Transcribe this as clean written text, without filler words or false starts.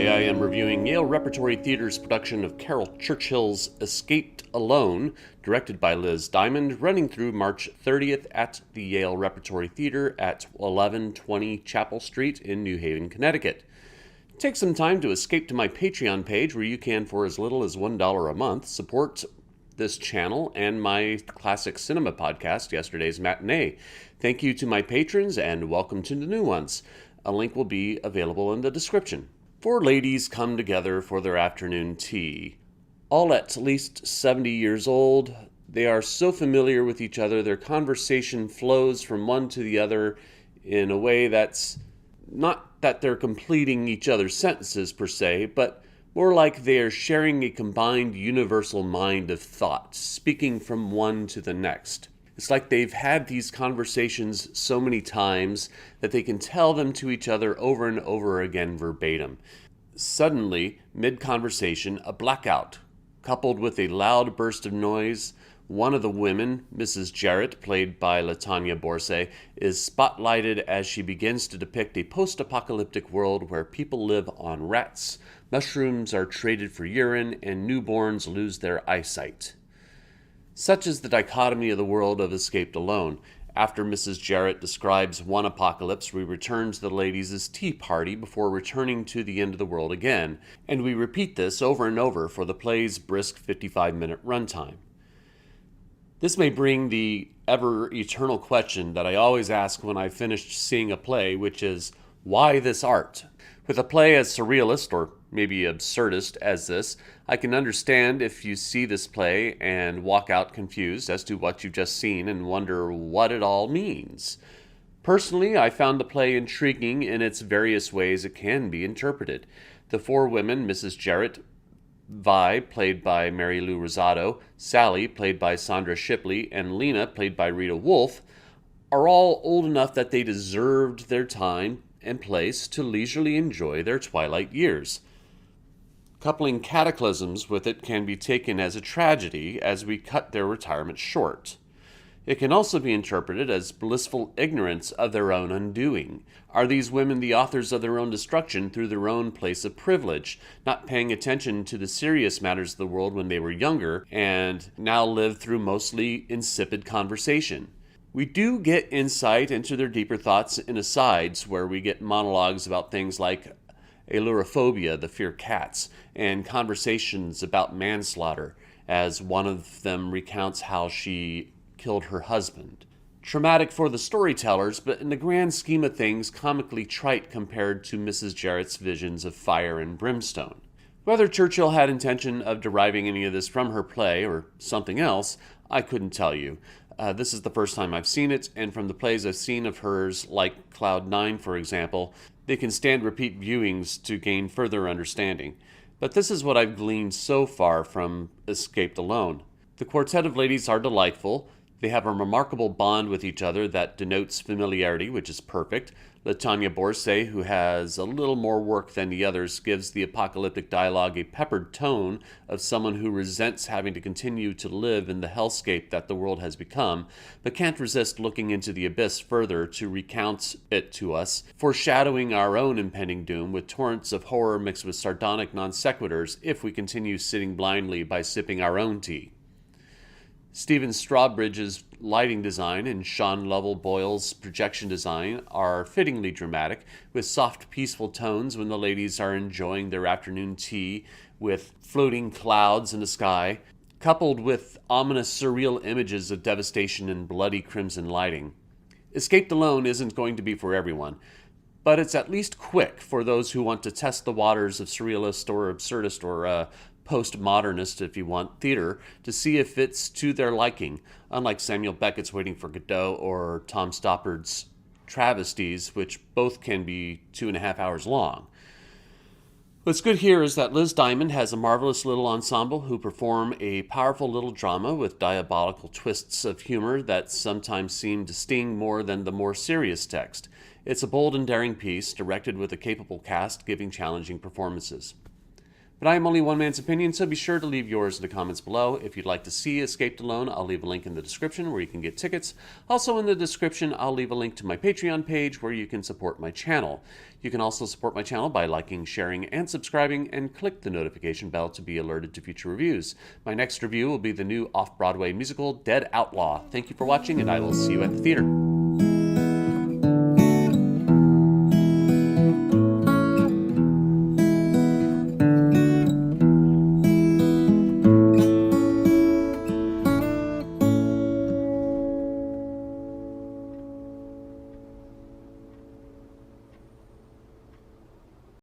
Today I am reviewing Yale Repertory Theater's production of Caryl Churchill's Escaped Alone, directed by Liz Diamond, running through March 30th at the Yale Repertory Theater at 1120 Chapel Street in New Haven, Connecticut. Take some time to escape to my Patreon page where you can, for as little as $1 a month, support this channel and my classic cinema podcast, Yesterday's Matinee. Thank you to my patrons and welcome to the new ones. A link will be available in the description. Four ladies come together for their afternoon tea. All at least 70 years old, they are so familiar with each other, their conversation flows from one to the other in a way that's not that they're completing each other's sentences per se, but more like they are sharing a combined universal mind of thought, speaking from one to the next. It's like they've had these conversations so many times that they can tell them to each other over and over again verbatim. Suddenly, mid-conversation, a blackout, coupled with a loud burst of noise. One of the women, Mrs. Jarrett, played by LaTonya Borsay, is spotlighted as she begins to depict a post-apocalyptic world where people live on rats, mushrooms are traded for urine, and newborns lose their eyesight. Such is the dichotomy of the world of Escaped Alone. After Mrs. Jarrett describes one apocalypse, we return to the ladies' tea party before returning to the end of the world again, and we repeat this over and over for the play's brisk 55-minute runtime. This may bring the ever-eternal question that I always ask when I've finished seeing a play, which is, why this art? With a play as surrealist, or maybe absurdist as this, I can understand if you see this play and walk out confused as to what you've just seen and wonder what it all means. Personally, I found the play intriguing in its various ways it can be interpreted. The four women, Mrs. Jarrett, Vi, played by Lou Rosato, Sally, played by Sandra Shipley, and Lena, played by Rita Wolfe, are all old enough that they deserved their time and place to leisurely enjoy their twilight years. Coupling cataclysms with it can be taken as a tragedy as we cut their retirement short. It can also be interpreted as blissful ignorance of their own undoing. Are these women the authors of their own destruction through their own place of privilege, not paying attention to the serious matters of the world when they were younger, and now live through mostly insipid conversation? We do get insight into their deeper thoughts in asides, where we get monologues about things like ailurophobia, the fear cats, and conversations about manslaughter, as one of them recounts how she killed her husband. Traumatic for the storytellers, but in the grand scheme of things, comically trite compared to Mrs. Jarrett's visions of fire and brimstone. Whether Churchill had intention of deriving any of this from her play or something else, I couldn't tell you. This is the first time I've seen it, and from the plays I've seen of hers, like Cloud 9, for example, they can stand repeat viewings to gain further understanding. But this is what I've gleaned so far from Escaped Alone. The quartet of ladies are delightful. They have a remarkable bond with each other that denotes familiarity, which is perfect. LaTonya Borsay, who has a little more work than the others, gives the apocalyptic dialogue a peppered tone of someone who resents having to continue to live in the hellscape that the world has become, but can't resist looking into the abyss further to recount it to us, foreshadowing our own impending doom with torrents of horror mixed with sardonic non sequiturs if we continue sitting blindly by sipping our own tea. Strawbridge's lighting design and Shawn Lovell-Boyle's projection design are fittingly dramatic, with soft, peaceful tones when the ladies are enjoying their afternoon tea with floating clouds in the sky, coupled with ominous, surreal images of devastation and bloody crimson lighting. Escaped Alone isn't going to be for everyone, but it's at least quick for those who want to test the waters of surrealist or absurdist or postmodernist, if you want, theater to see if it's to their liking, unlike Samuel Beckett's Waiting for Godot or Tom Stoppard's Travesties, which both can be 2.5 hours long. What's good here is that Liz Diamond has a marvelous little ensemble who perform a powerful little drama with diabolical twists of humor that sometimes seem to sting more than the more serious text. It's a bold and daring piece, directed with a capable cast giving challenging performances. But I am only one man's opinion, so be sure to leave yours in the comments below. If you'd like to see Escaped Alone, I'll leave a link in the description where you can get tickets. Also in the description, I'll leave a link to my Patreon page where you can support my channel. You can also support my channel by liking, sharing, and subscribing, and click the notification bell to be alerted to future reviews. My next review will be the new off-Broadway musical, Dead Outlaw. Thank you for watching, and I will see you at the theater.